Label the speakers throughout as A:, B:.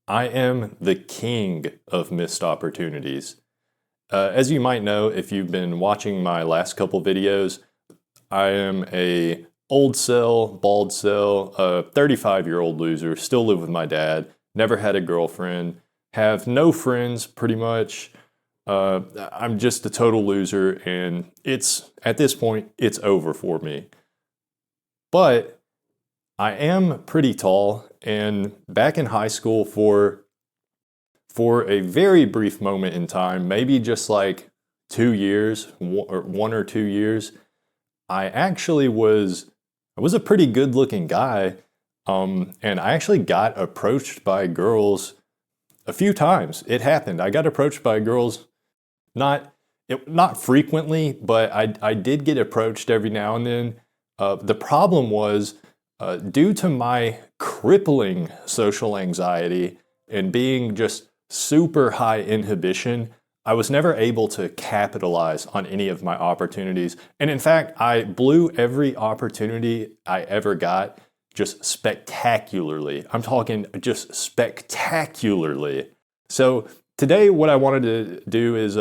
A: I am the king of missed opportunities. As you might know, if you've been watching my last couple videos, I am a old cell, bald cell, a 35-year-old loser, still live with my dad, never had a girlfriend, have no friends pretty much. I'm just a total loser, and at this point, it's over for me. But I am pretty tall, and back in high school for a very brief moment in time, maybe just like 2 years, 1 or 2 years, I was a pretty good looking guy, and I actually got approached by girls a few times. It happened. I got approached by girls, not frequently, but I did get approached every now and then. The problem was, due to my crippling social anxiety and being just super high inhibition, I was never able to capitalize on any of my opportunities. And in fact, I blew every opportunity I ever got just spectacularly. I'm talking just spectacularly. So today what I wanted to do is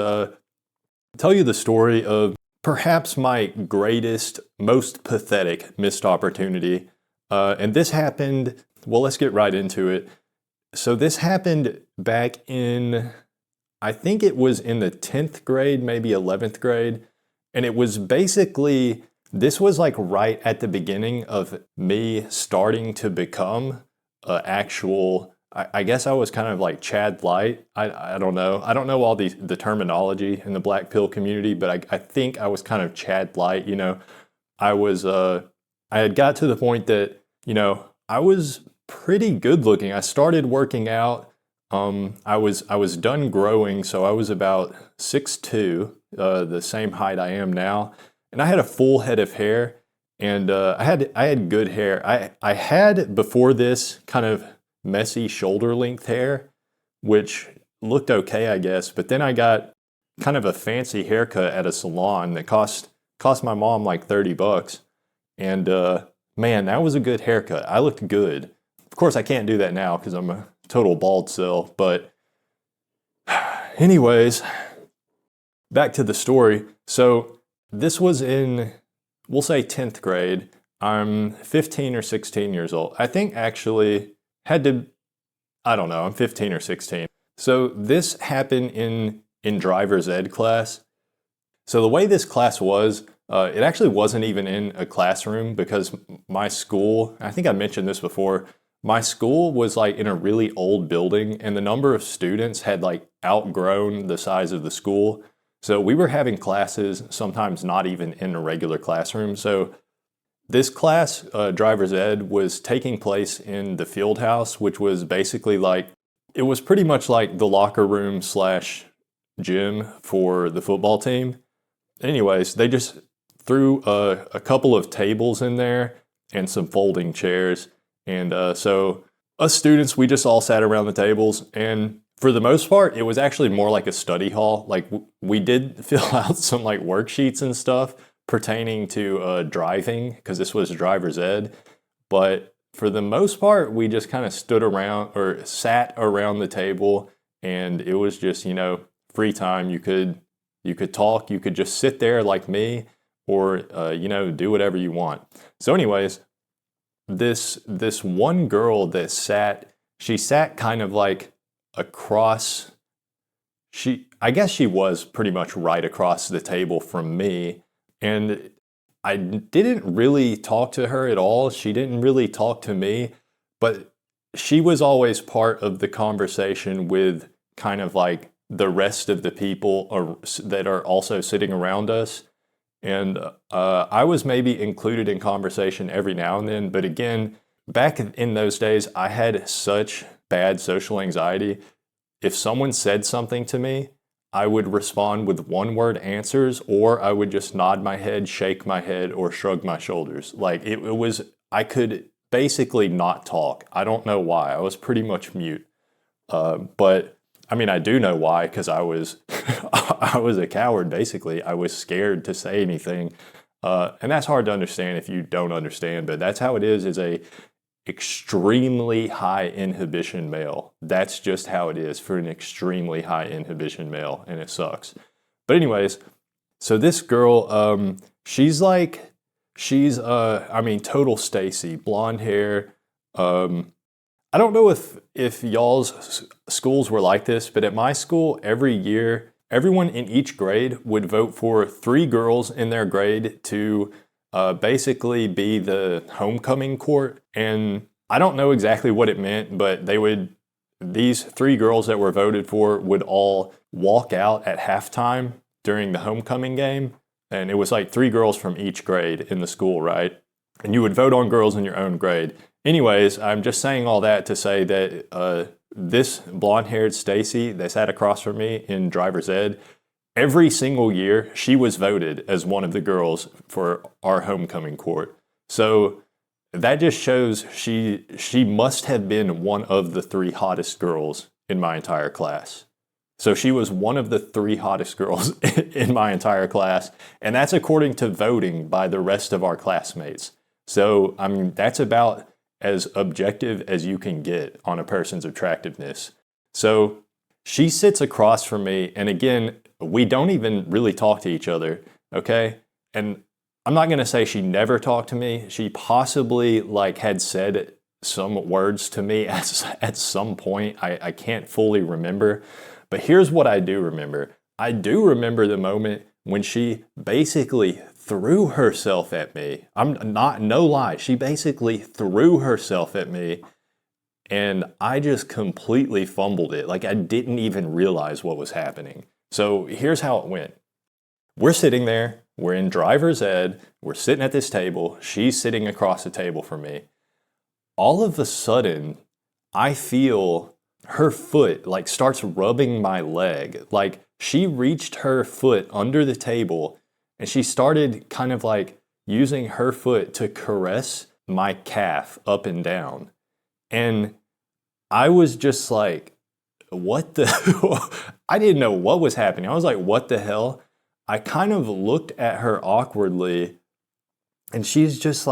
A: tell you the story of perhaps my greatest, most pathetic missed opportunity. And this happened, well, let's get right into it. So this happened back in, I think it was in the 10th grade, maybe 11th grade. And it was basically, this was like right at the beginning of me starting to become an actual, I guess I was kind of like Chad Light. I don't know. I don't know all the terminology in the black pill community, but I think I was kind of Chad Light. I had got to the point that, I was pretty good looking. I started working out. I was done growing, so I was about 6'2", the same height I am now, and I had a full head of hair, and I had good hair. I had before this kind of messy shoulder length hair, which looked okay, I guess. But then I got kind of a fancy haircut at a salon that cost my mom like $30, and man, that was a good haircut. I looked good. Of course, I can't do that now because I'm a total bald cell. But anyways, back to the story. So this was in, we'll say 10th grade. I'm 15 or 16 years old. I think actually I don't know, I'm 15 or 16. So this happened in driver's ed class. So the way this class was, it actually wasn't even in a classroom because my school, I think I mentioned this before, my school was like in a really old building and the number of students had like outgrown the size of the school. So we were having classes sometimes not even in a regular classroom. So this class, driver's ed, was taking place in the field house, which was basically like, it was pretty much like the locker room / gym for the football team. Anyways, they just threw a couple of tables in there and some folding chairs. And so us students, we just all sat around the tables. And for the most part, it was actually more like a study hall. Like we did fill out some like worksheets and stuff pertaining to driving, because this was driver's ed. But for the most part, we just kind of stood around or sat around the table, and it was just, free time. You could talk, you could just sit there like me, or do whatever you want. So anyways, this one girl that she sat kind of like across, I guess she was pretty much right across the table from me, and I didn't really talk to her at all. She didn't really talk to me, but she was always part of the conversation with kind of like the rest of the people that are also sitting around us. And I was maybe included in conversation every now and then. But again, back in those days, I had such bad social anxiety. If someone said something to me, I would respond with one-word answers, or I would just nod my head, shake my head, or shrug my shoulders. Like I could basically not talk. I don't know why. I was pretty much mute. But I mean, I do know why, because I was I was a coward, basically. I was scared to say anything. And that's hard to understand if you don't understand, but that's how it is as a extremely high inhibition male. That's just how it is for an extremely high inhibition male, and it sucks. But anyways, so this girl, she's total Stacy, blonde hair. I don't know if y'all's schools were like this, but at my school, every year, everyone in each grade would vote for 3 girls in their grade to basically be the homecoming court. And I don't know exactly what it meant, but these 3 girls that were voted for would all walk out at halftime during the homecoming game. And it was like 3 girls from each grade in the school, right? And you would vote on girls in your own grade. Anyways, I'm just saying all that to say that this blonde-haired Stacy that sat across from me in driver's ed, every single year she was voted as one of the girls for our homecoming court. So that just shows she must have been one of the 3 hottest girls in my entire class. So she was one of the 3 hottest girls in my entire class, and that's according to voting by the rest of our classmates. So, I mean, that's about as objective as you can get on a person's attractiveness. So she sits across from me, and again, we don't even really talk to each other, okay? And I'm not going to say she never talked to me. She possibly had said some words to me at some point. I can't fully remember. But here's what I do remember. I do remember the moment when she basically threw herself at me. I'm not, no lie. She basically threw herself at me, and I just completely fumbled it. I didn't even realize what was happening. So here's how it went. We're sitting there. We're in driver's ed. We're sitting at this table. She's sitting across the table from me. All of a sudden, I feel her foot starts rubbing my leg. She reached her foot under the table, and she started kind of using her foot to caress my calf up and down. And I was just what the? I didn't know what was happening. I was like, what the hell? I kind of looked at her awkwardly, and she's just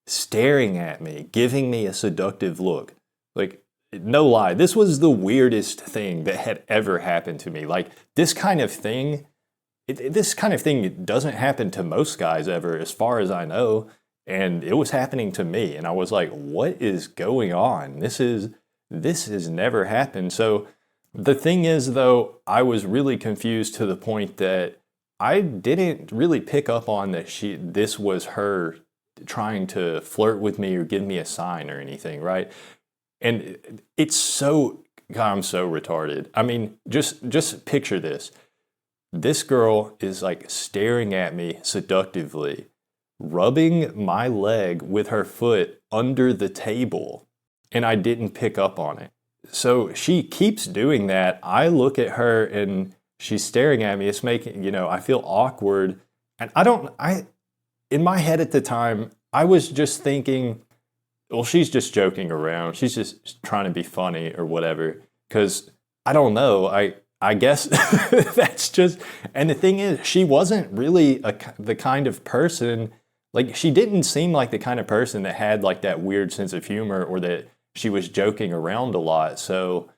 A: staring at me, giving me a seductive look. No lie, this was the weirdest thing that had ever happened to me. This kind of thing doesn't happen to most guys ever, as far as I know. And it was happening to me, and I was like, what is going on? This has never happened. So the thing is, though, I was really confused to the point that I didn't really pick up on that this was her trying to flirt with me or give me a sign or anything, right? And it's so, God, I'm so retarded. I mean, just picture this. This girl is staring at me seductively, rubbing my leg with her foot under the table, and I didn't pick up on it. So she keeps doing that. I look at her and she's staring at me. It's making, I feel awkward. And in my head at the time, I was just thinking, well, she's just joking around. She's just trying to be funny or whatever. Because I don't know. I guess that's just. And the thing is, she wasn't really the kind of person. She didn't seem like the kind of person that had that weird sense of humor, or that she was joking around a lot. So,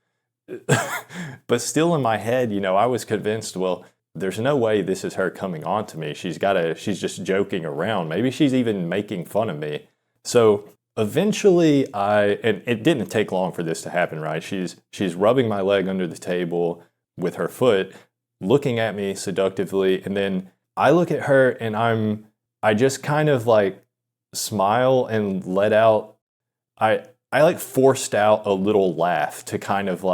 A: but still in my head, I was convinced, well, there's no way this is her coming on to me. She's just joking around. Maybe she's even making fun of me. So eventually and it didn't take long for this to happen, right? She's rubbing my leg under the table with her foot, looking at me seductively, and then I look at her and I just kind of smile and let out, I forced out a little laugh to kind of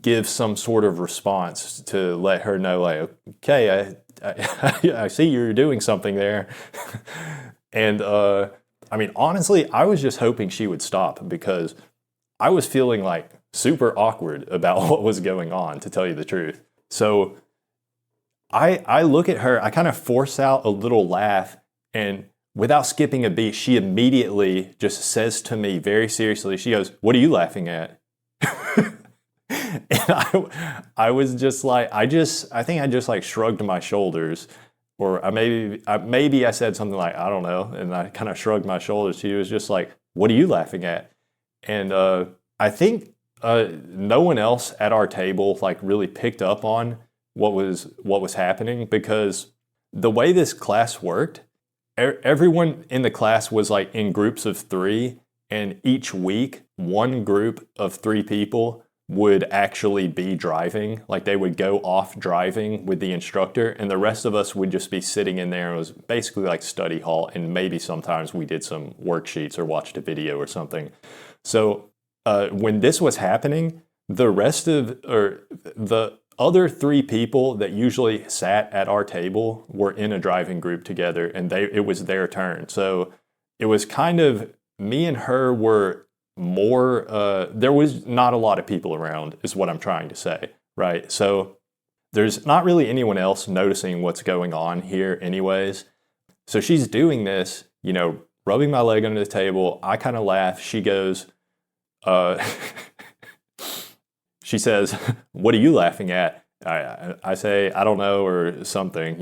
A: give some sort of response to let her know okay, I see you're doing something there. And I mean, honestly, I was just hoping she would stop, because I was feeling super awkward about what was going on, to tell you the truth. So I look at her, I kind of force out a little laugh, and without skipping a beat, she immediately just says to me very seriously, she goes, "What are you laughing at?" And I was just I think I just shrugged my shoulders. Or maybe I said something I don't know, and I kind of shrugged my shoulders. She was just what are you laughing at? And I think no one else at our table like really picked up on what was happening, because the way this class worked, everyone in the class was like in groups of 3, and each week one group of 3 people would actually be driving. Like they would go off driving with the instructor, and the rest of us would just be sitting in there. It was basically like study hall, and maybe sometimes we did some worksheets or watched a video or something. So when this was happening, the other 3 people that usually sat at our table were in a driving group together, and it was their turn. So it was kind of, me and her were more, there was not a lot of people around, is what I'm trying to say, right? So there's not really anyone else noticing what's going on here anyways. So she's doing this, rubbing my leg under the table. I kind of laugh. She goes, she says, what are you laughing at? I say, I don't know, or something,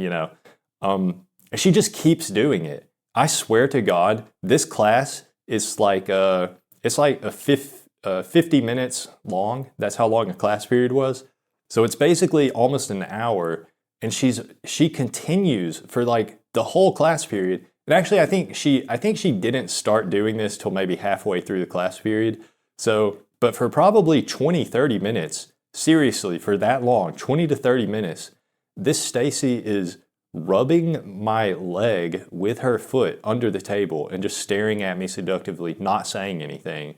A: she just keeps doing it. I swear to God, this class is like it's like 50 minutes long. That's how long a class period was. So it's basically almost an hour, and she continues for like the whole class period. And actually, I think she didn't start doing this till maybe halfway through the class period. So, but for probably 20, 30 minutes, seriously, for that long, 20 to 30 minutes, this Stacy is rubbing my leg with her foot under the table and just staring at me seductively, not saying anything.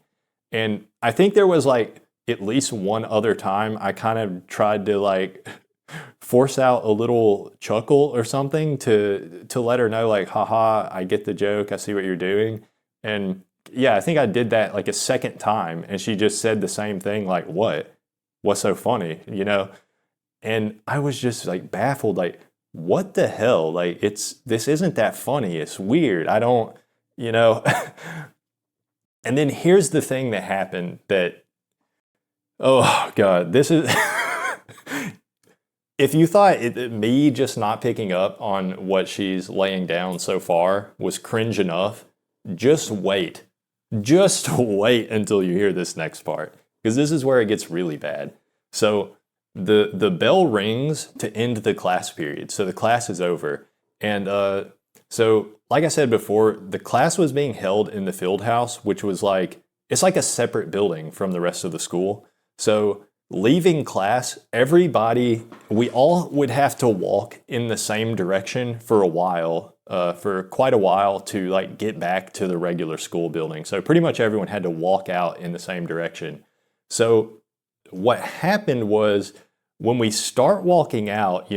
A: And I think there was like at least one other time I kind of tried to like force out a little chuckle or something to let her know, like, haha, I get the joke, I see what you're doing. And yeah, I think I did that like a second time, and she just said the same thing, like, what's so funny, And I was just like baffled, like, what the hell? Like, this isn't that funny. It's weird. I don't, And then here's the thing that happened that, oh God, this is, if you thought me just not picking up on what she's laying down so far was cringe enough, just wait. Just wait until you hear this next part, because this is where it gets really bad. So the bell rings to end the class period. So the class is over. And so like I said before, the class was being held in the field house, which was like, it's like a separate building from the rest of the school. So leaving class, we all would have to walk in the same direction for a while, for quite a while, to like get back to the regular school building. So pretty much everyone had to walk out in the same direction. So what happened was, when we start walking out,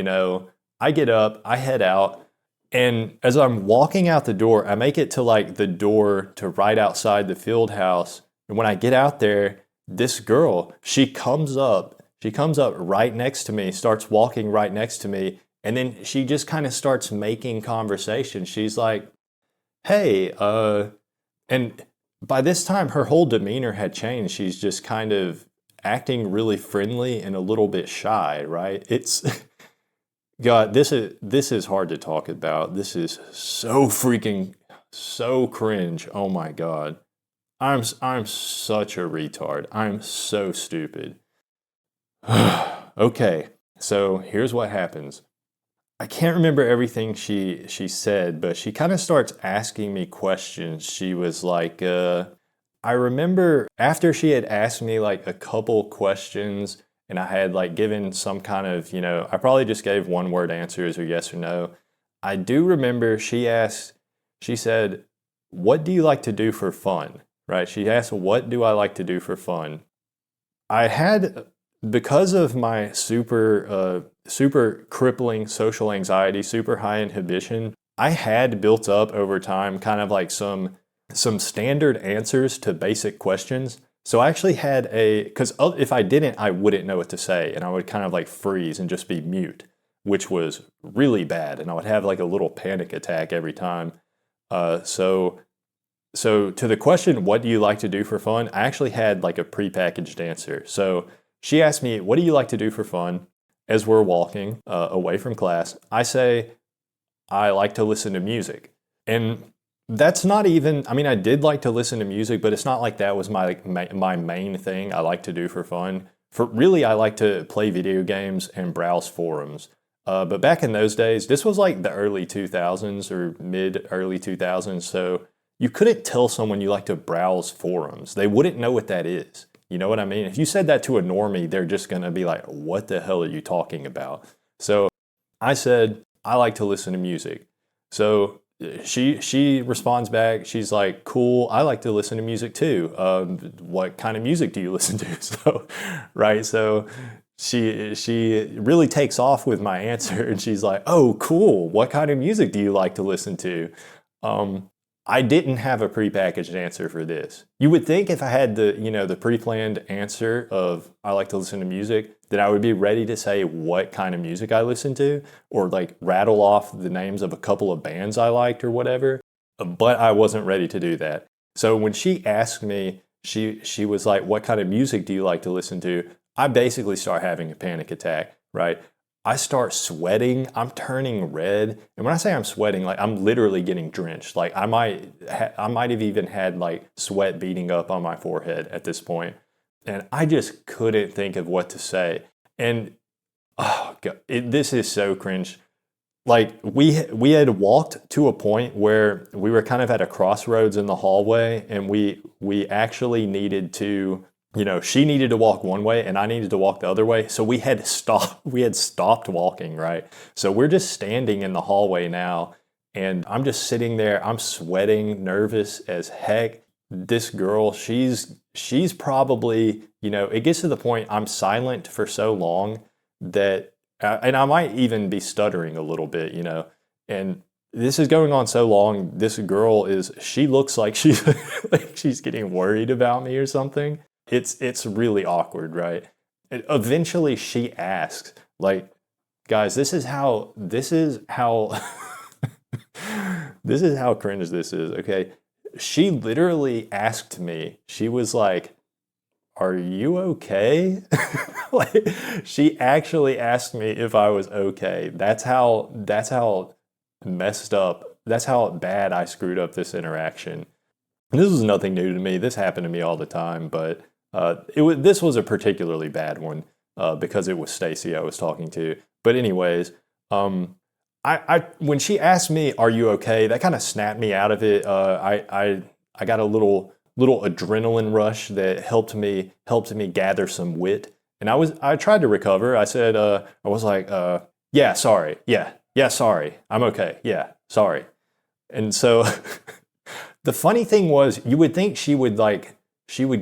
A: I get up, I head out, and as I'm walking out the door, I make it to like the door to right outside the field house. And when I get out there, this girl, she comes up right next to me, starts walking right next to me, and then she just kind of starts making conversation. She's like, hey, and by this time her whole demeanor had changed. She's just kind of acting really friendly and a little bit shy, right? It's, God, this is hard to talk about. This is so cringe. Oh my God. I'm such a retard. I'm so stupid. Okay, so here's what happens. I can't remember everything she said, but she kind of starts asking me questions. She was like, I remember after she had asked me like a couple questions, and I had like given some kind of, I probably just gave one-word answers or yes or no. I do remember she said, what do you like to do for fun? Right? She asked, what do I like to do for fun? I had, because of my super crippling social anxiety, super high inhibition, I had built up over time kind of like some standard answers to basic questions. So I actually had because if I didn't, I wouldn't know what to say, and I would kind of like freeze and just be mute, which was really bad, and I would have like a little panic attack every time. So to the question, what do you like to do for fun? I actually had like a prepackaged answer. So she asked me, what do you like to do for fun? As we're walking away from class, I say, I like to listen to music. And That's not even, I mean, I did like to listen to music, but it's not like that was my like my main thing I like to do for fun. For really, I like to play video games and browse forums. But back in those days, this was like the early 2000s or mid early 2000s. So you couldn't tell someone you like to browse forums. They wouldn't know what that is. You know what I mean? If you said that to a normie, they're just going to be like, what the hell are you talking about? So I said, I like to listen to music. So she responds back. She's like, "Cool. I like to listen to music too. What kind of music do you listen to?" So, right. So she really takes off with my answer, and she's like, "Oh, cool. What kind of music do you like to listen to?" Um, I didn't have a prepackaged answer for this. You would think if I had the pre-planned answer of I like to listen to music, that I would be ready to say what kind of music I listen to or like rattle off the names of a couple of bands I liked or whatever. But I wasn't ready to do that. So when she asked me, she was like, "What kind of music do you like to listen to?" I basically start having a panic attack, right? I start sweating. I'm turning red, and when I say I'm sweating, like I'm literally getting drenched. Like I might have even had like sweat beating up on my forehead at this point, and I just couldn't think of what to say. And oh god, this is so cringe. Like we had walked to a point where we were kind of at a crossroads in the hallway, and we actually needed to, she needed to walk one way and I needed to walk the other way. So we had stopped walking, right? So we're just standing in the hallway now, and I'm just sitting there. I'm sweating, nervous as heck. This girl, she's probably, it gets to the point I'm silent for so long that and I might even be stuttering a little bit, and this is going on so long. This girl she looks like she's like she's getting worried about me or something. It's really awkward, right? And eventually she asks, like, guys, this is how this is how cringe this is, okay? She literally asked me, she was like, "Are you okay?" Like, she actually asked me if I was okay. That's how messed up. That's how bad I screwed up this interaction. And this was nothing new to me. This happened to me all the time, but this was a particularly bad one because it was Stacy I was talking to. But anyways, I when she asked me, "Are you okay?" that kind of snapped me out of it. I got a little adrenaline rush that helped me gather some wit, and I tried to recover. I said, I was like, "Yeah, sorry, yeah, sorry, I'm okay, yeah, sorry." And so the funny thing was, you would think she would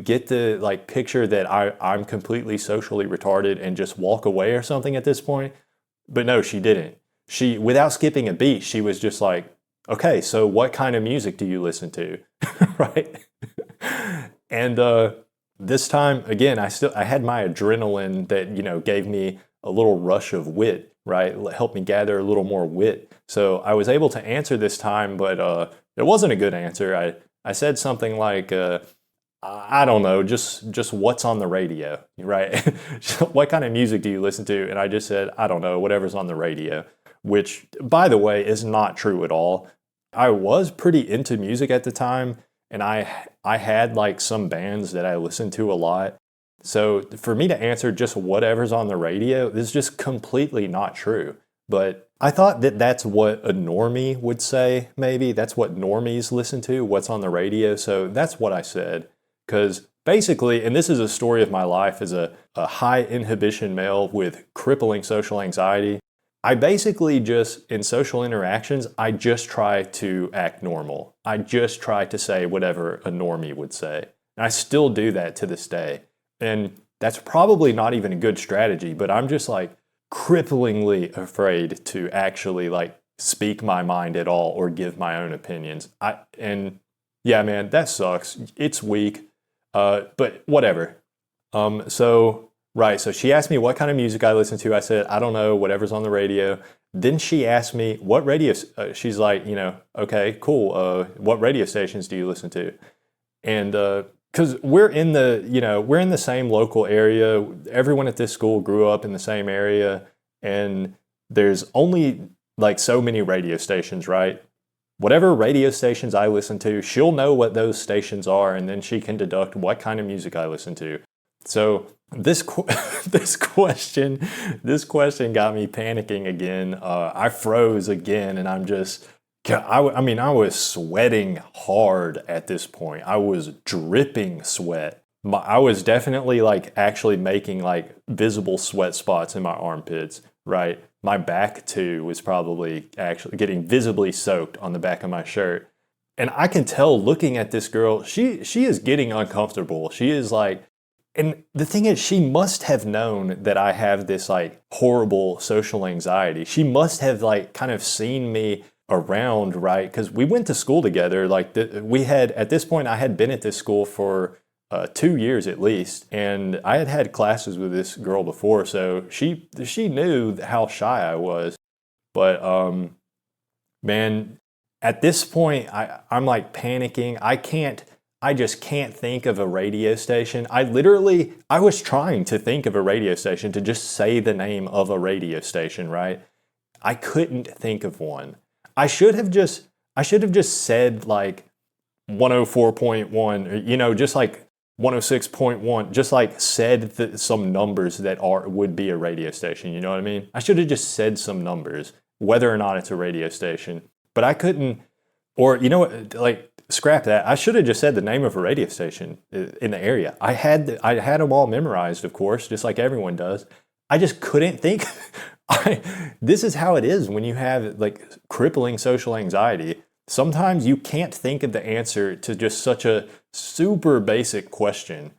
A: get the picture that I'm completely socially retarded and just walk away or something at this point, but no, she didn't. She, without skipping a beat, she was just like, "Okay, so what kind of music do you listen to?" Right? And this time, again, I had my adrenaline that, gave me a little rush of wit, right? Helped me gather a little more wit. So I was able to answer this time, but it wasn't a good answer. I said something like, I don't know, just what's on the radio, right? What kind of music do you listen to? And I just said, I don't know, whatever's on the radio, which, by the way, is not true at all. I was pretty into music at the time, and I had some bands that I listened to a lot. So for me to answer just whatever's on the radio is just completely not true. But I thought that that's what a normie would say, maybe. That's what normies listen to, what's on the radio. So that's what I said. Because basically, and this is a story of my life as a high inhibition male with crippling social anxiety, I basically just, in social interactions, I just try to act normal. I just try to say whatever a normie would say. And I still do that to this day. And that's probably not even a good strategy, but I'm just cripplingly afraid to actually speak my mind at all or give my own opinions. And yeah, man, that sucks. It's weak, but whatever. So she asked me what kind of music I listen to. I said, I don't know, whatever's on the radio. Then she asked me what radio, she's like, okay, cool. What radio stations do you listen to? And because we're in the same local area. Everyone at this school grew up in the same area. And there's only so many radio stations, right? whatever radio stations I listen to, she'll know what those stations are, and then she can deduct what kind of music I listen to. So this this question got me panicking again. I froze again, and I mean, I was sweating hard at this point. I was dripping sweat. I was definitely like actually making like visible sweat spots in my armpits, right? My back too was probably actually getting visibly soaked on the back of my shirt. And I can tell looking at this girl, she is getting uncomfortable. She is like, and the thing is, she must have known that I have this like horrible social anxiety. She must have like kind of seen me around, right? Because we went to school together. Like we had, at this point, I had been at this school for 2 years at least, and I had had classes with this girl before, so she knew how shy I was. But man, at this point, I'm like panicking. I just can't think of a radio station. I was trying to think of a radio station, to just say the name of a radio station, right? I couldn't think of one. I should have just said like 104.1, just like 106.1, just like said some numbers that would be a radio station, you know what I mean? I should have just said some numbers, whether or not it's a radio station. But I couldn't, or you know what, like, scrap that. I should have just said the name of a radio station in the area. I had them all memorized, of course, just like everyone does. I just couldn't think. This is how it is when you have like crippling social anxiety. Sometimes you can't think of the answer to just such a super basic question.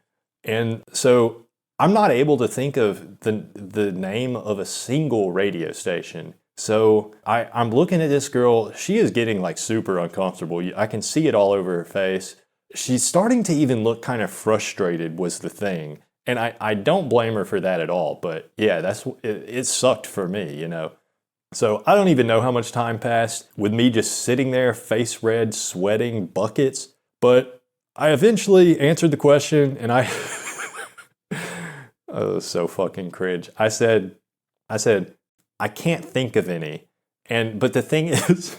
A: And so I'm not able to think of the name of a single radio station. So I'm looking at this girl. She is getting like super uncomfortable. I can see it all over her face. She's starting to even look kind of frustrated was the thing. And I don't blame her for that at all. But yeah, it sucked for me, you know. So I don't even know how much time passed with me just sitting there, face red, sweating buckets. But I eventually answered the question, and oh, it was so fucking cringe. I said, I can't think of any. But the thing is,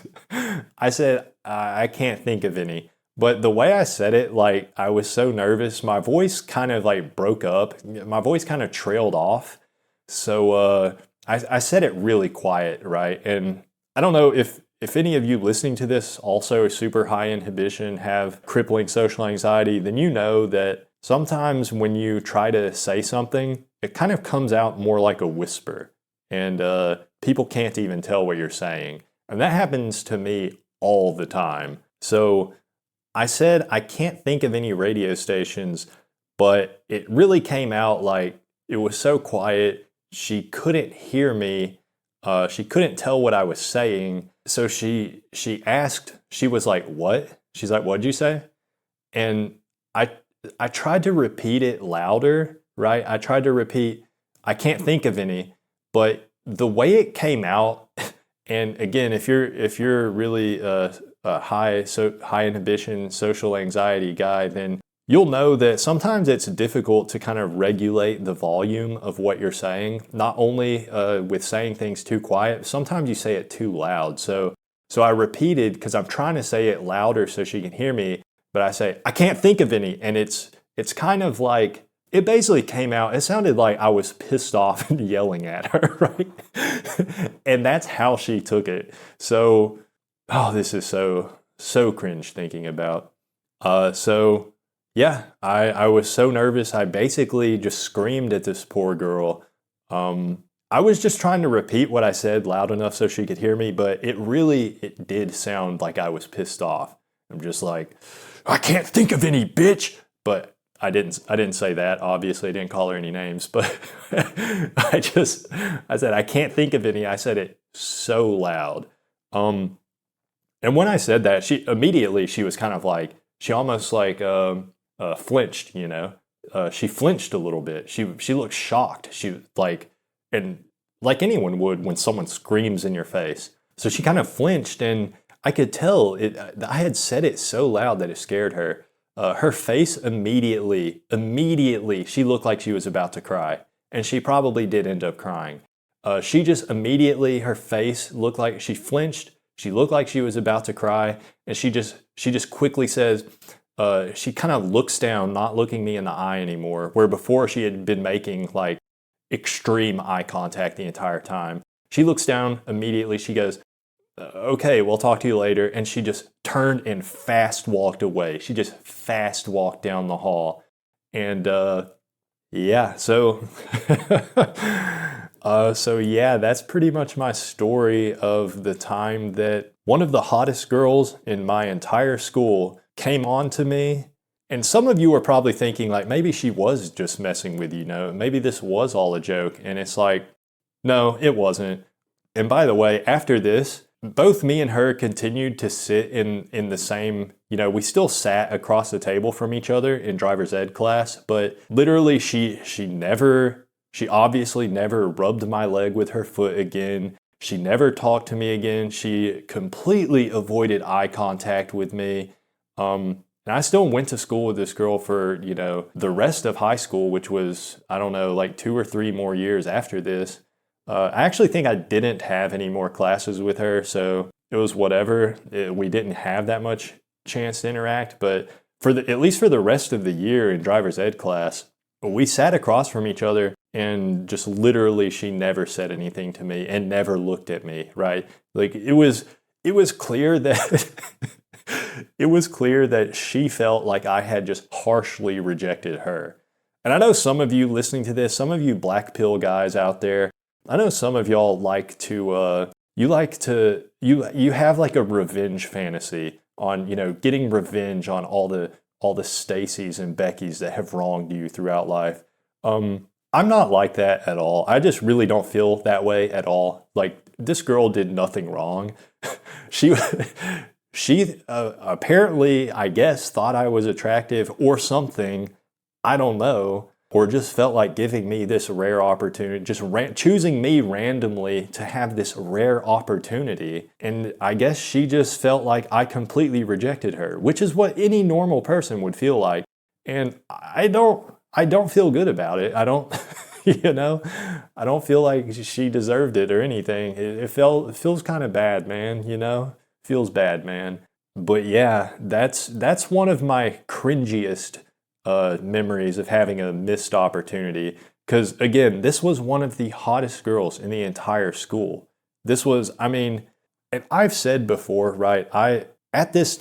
A: I said, I can't think of any. But the way I said it, like, I was so nervous, my voice kind of like broke up. My voice kind of trailed off. So I said it really quiet, right? And I don't know if any of you listening to this also are super high inhibition, have crippling social anxiety, then you know that sometimes when you try to say something, it kind of comes out more like a whisper. And people can't even tell what you're saying. And that happens to me all the time. So I said I can't think of any radio stations, but it really came out like it was so quiet, she couldn't hear me. She couldn't tell what I was saying. So she asked, she was like, what? She's like, what'd you say? And I tried to repeat it louder, right? I tried to repeat, I can't think of any. But the way it came out, and again, if you're really a high inhibition social anxiety guy, then you'll know that sometimes it's difficult to kind of regulate the volume of what you're saying. Not only with saying things too quiet, sometimes you say it too loud. So I repeated because I'm trying to say it louder so she can hear me, but I say I can't think of any, and it's kind of like. It basically came out, it sounded like I was pissed off and yelling at her, right? And that's how she took it. So, this is so cringe thinking about. So, yeah, I was so nervous, I basically just screamed at this poor girl. I was just trying to repeat what I said loud enough so she could hear me, but it did sound like I was pissed off. I'm just like, I can't think of any, bitch! But I didn't say that, obviously. I didn't call her any names, but I said, I can't think of any. I said it so loud. And when I said that, she was kind of like, she almost like flinched, you know? She flinched a little bit. She looked shocked. She like, and like anyone would when someone screams in your face. So she kind of flinched, and I could tell I had said it so loud that it scared her. Her face immediately, she looked like she was about to cry. And she probably did end up crying. She just immediately, her face looked like she flinched. She looked like she was about to cry, and she just quickly says, she kind of looks down, not looking me in the eye anymore, where before she had been making like extreme eye contact the entire time. She looks down immediately. She goes, okay, we'll talk to you later. And she just turned and fast walked away. She just fast walked down the hall. And yeah, so so yeah, that's pretty much my story of the time that one of the hottest girls in my entire school came on to me. And some of you are probably thinking like, maybe she was just messing with you, maybe this was all a joke. And it's like, no, it wasn't. And by the way, after this, both me and her continued to sit in the same, we still sat across the table from each other in driver's ed class, but literally she obviously never rubbed my leg with her foot again. She never talked to me again. She completely avoided eye contact with me. And I still went to school with this girl for, the rest of high school, which was, I don't know, like 2 or 3 more years after this. I actually think I didn't have any more classes with her, so it was whatever. We didn't have that much chance to interact, but at least for the rest of the year in driver's ed class, we sat across from each other, and just literally she never said anything to me and never looked at me, right? Like it was clear that it was clear that she felt like I had just harshly rejected her. And I know some of you listening to this, some of you black pill guys out there, I know some of y'all like to, you have like a revenge fantasy on, getting revenge on all the Stacys and Beckys that have wronged you throughout life. I'm not like that at all. I just really don't feel that way at all. Like, this girl did nothing wrong. She apparently, I guess, thought I was attractive or something. I don't know. Or just felt like giving me this rare opportunity, just choosing me randomly to have this rare opportunity. And I guess she just felt like I completely rejected her, which is what any normal person would feel like. And I don't feel good about it. I don't, I don't feel like she deserved it or anything. It feels kind of bad, man, feels bad, man. But yeah, that's one of my cringiest memories of having a missed opportunity. Because again, this was one of the hottest girls in the entire school. This was, and I've said before, right? This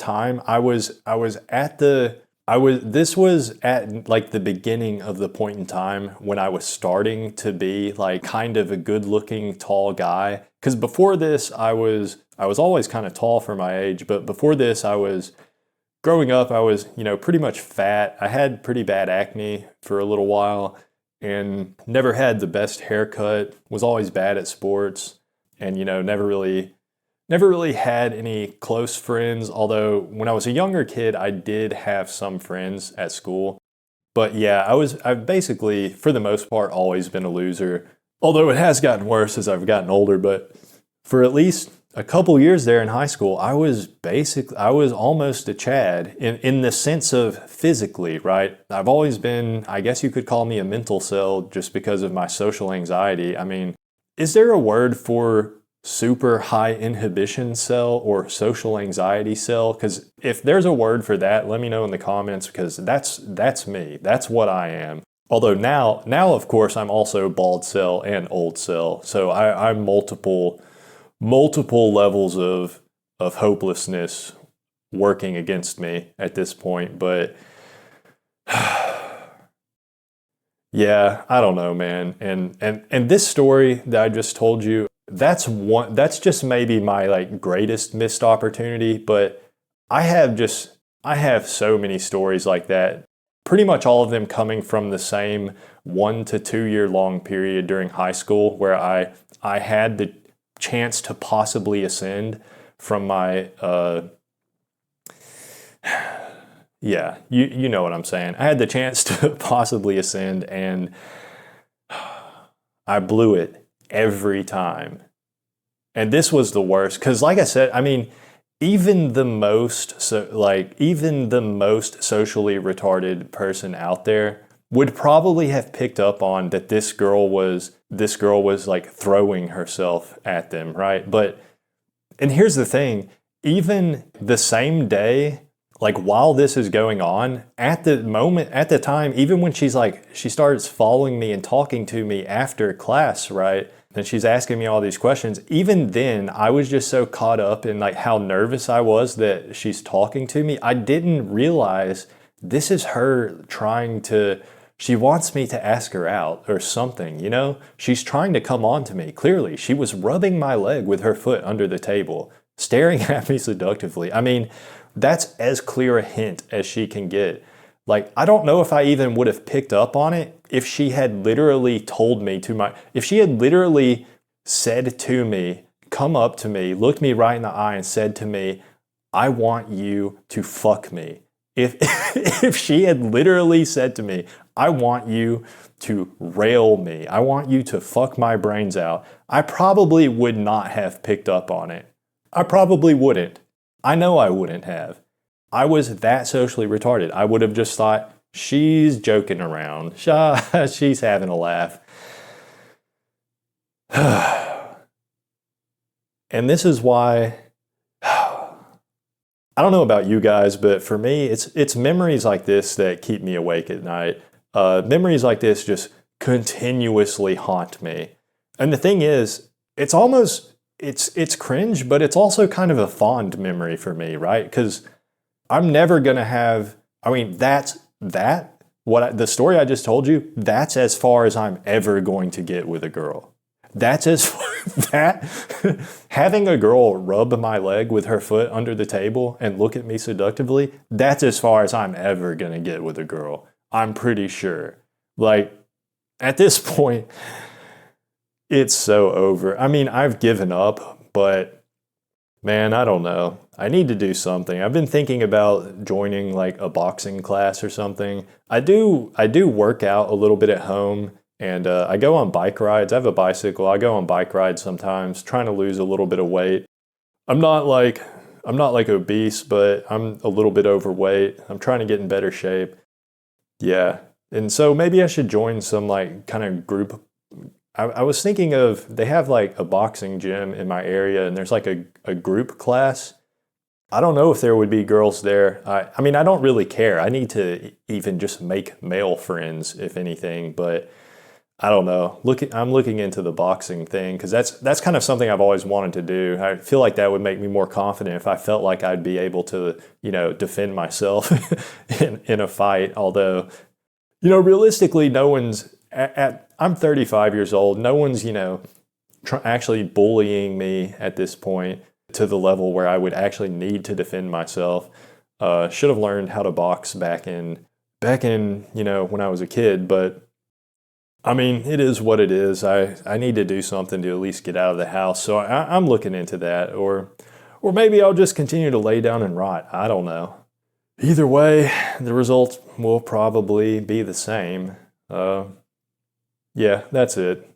A: was at like the beginning of the point in time when I was starting to be like kind of a good looking tall guy. Because before this, I was always kind of tall for my age, but before this, growing up, I was, pretty much fat. I had pretty bad acne for a little while and never had the best haircut, was always bad at sports, and, never really had any close friends. Although when I was a younger kid, I did have some friends at school. But yeah, I've basically, for the most part, always been a loser. Although it has gotten worse as I've gotten older, but for at least a couple years there in high school, I was almost a Chad in the sense of physically, right? I've always been, I guess you could call me a mental cell just because of my social anxiety. Is there a word for super high inhibition cell or social anxiety cell? Because if there's a word for that, let me know in the comments, because that's me. That's what I am. Although now of course, I'm also bald cell and old cell. So I'm multiple levels of hopelessness working against me at this point. But yeah, I don't know, man. And this story that I just told you, that's just maybe my like greatest missed opportunity. But I have so many stories like that. Pretty much all of them coming from the same 1 to 2 year long period during high school, where I had the chance to possibly ascend from my yeah, you know what I'm saying. I had the chance to possibly ascend, and I blew it every time. And this was the worst, because like I said, even the most socially retarded person out there would probably have picked up on that this girl was like throwing herself at them, right? But And here's the thing, even the same day, like while this is going on, at the moment, at the time, even when she's like, she starts following me and talking to me after class, right? And she's asking me all these questions. Even then, I was just so caught up in like how nervous I was that she's talking to me. I didn't realize this is her trying to, she wants me to ask her out or something, you know? She's trying to come on to me. Clearly, she was rubbing my leg with her foot under the table, staring at me seductively. I mean, that's as clear a hint as she can get. Like, I don't know if I even would have picked up on it if she had literally told me if she had literally said to me, come up to me, looked me right in the eye and said to me, I want you to fuck me. If, if she had literally said to me, I want you to rail me, I want you to fuck my brains out, I probably would not have picked up on it. I probably wouldn't. I know I wouldn't have. I was that socially retarded. I would have just thought, she's joking around. She's having a laugh. And this is why, I don't know about you guys, but for me, it's memories like this that keep me awake at night. Memories like this just continuously haunt me. And the thing is, it's almost, it's cringe, but it's also kind of a fond memory for me, right? Because I'm never going to have, I mean, the story I just told you, that's as far as I'm ever going to get with a girl. That's as far, having a girl rub my leg with her foot under the table and look at me seductively, that's as far as I'm ever going to get with a girl. I'm pretty sure. Like, at this point, it's so over. I mean, I've given up, but man, I don't know. I need to do something. I've been thinking about joining like a boxing class or something. I do work out a little bit at home, and I go on bike rides. I have a bicycle. I go on bike rides sometimes, trying to lose a little bit of weight. I'm not like obese, but I'm a little bit overweight. I'm trying to get in better shape. Yeah. And so maybe I should join some like kind of group. I was thinking of, they have like a boxing gym in my area, and there's like a group class. I don't know if there would be girls there. I mean, I don't really care. I need to even just make male friends, if anything, but I don't know. I'm looking into the boxing thing because that's kind of something I've always wanted to do. I feel like that would make me more confident if I felt like I'd be able to, defend myself in a fight. Although, realistically, no one's I'm 35 years old. No one's, actually bullying me at this point to the level where I would actually need to defend myself. Should have learned how to box back in, when I was a kid, but I mean, it is what it is. I need to do something to at least get out of the house. So I'm looking into that, or maybe I'll just continue to lay down and rot. I don't know. Either way, the result will probably be the same. Yeah, that's it.